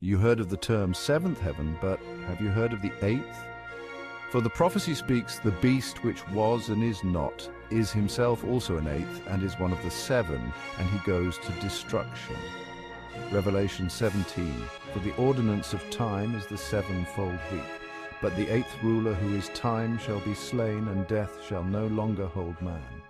You heard of the term seventh heaven, but have you heard of the eighth? For the prophecy speaks, the beast which was and is not, is himself also an eighth, and is one of the seven, and he goes to destruction. Revelation 17. For the ordinance of time is the sevenfold week. But the eighth ruler, who is time, shall be slain, and death shall no longer hold man.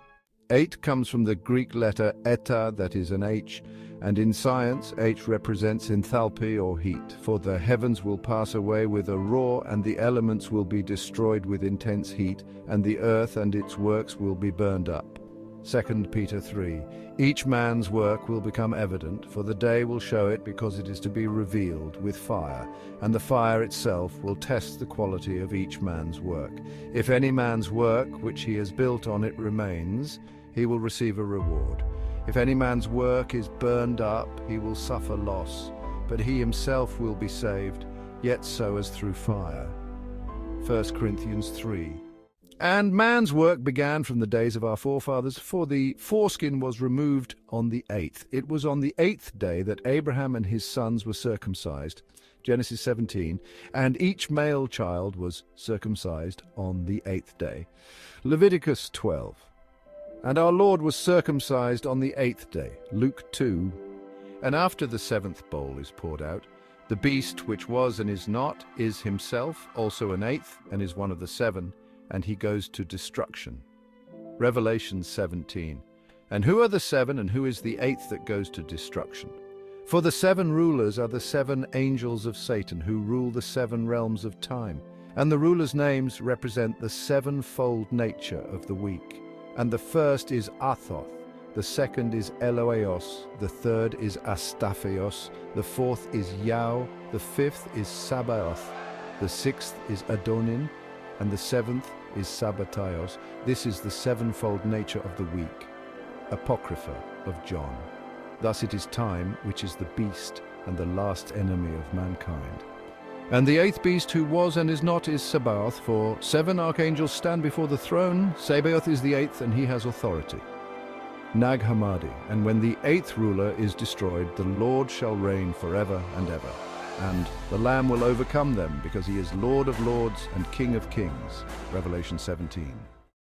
8 comes from the Greek letter eta, that is an H, and in science, H represents enthalpy or heat. For the heavens will pass away with a roar, and the elements will be destroyed with intense heat, and the earth and its works will be burned up. 2 Peter 3. Each man's work will become evident, for the day will show it, because it is to be revealed with fire, and the fire itself will test the quality of each man's work. If any man's work which he has built on it remains, he will receive a reward. If any man's work is burned up, he will suffer loss, but he himself will be saved, yet so as through fire. 1 Corinthians 3. And man's work began from the days of our forefathers, for the foreskin was removed on the 8th. It was on the 8th day that Abraham and his sons were circumcised, Genesis 17, and each male child was circumcised on the 8th day. Leviticus 12. And our Lord was circumcised on the 8th day, Luke 2. And after the 7th bowl is poured out, the beast which was and is not is himself also an eighth, and is one of the seven, and he goes to destruction. Revelation 17. And who are the seven, and who is the eighth that goes to destruction? For the 7 rulers are the 7 angels of Satan, who rule the 7 realms of time. And the rulers' names represent the sevenfold nature of the week. And the first is Athoth, the second is Eloeos, the third is Astaphios, the fourth is Yao, the fifth is Sabaoth, the sixth is Adonin, and the 7th is Sabbataios. This is the sevenfold nature of the week. Apocrypha of John. Thus it is time, which is the beast, and the last enemy of mankind. And the 8th beast, who was and is not, is Sabaoth, for 7 archangels stand before the throne. Sabaoth is the 8th, and he has authority. Nag Hammadi. And when the 8th ruler is destroyed, the Lord shall reign forever and ever. And the Lamb will overcome them, because he is Lord of lords and King of kings. Revelation 17.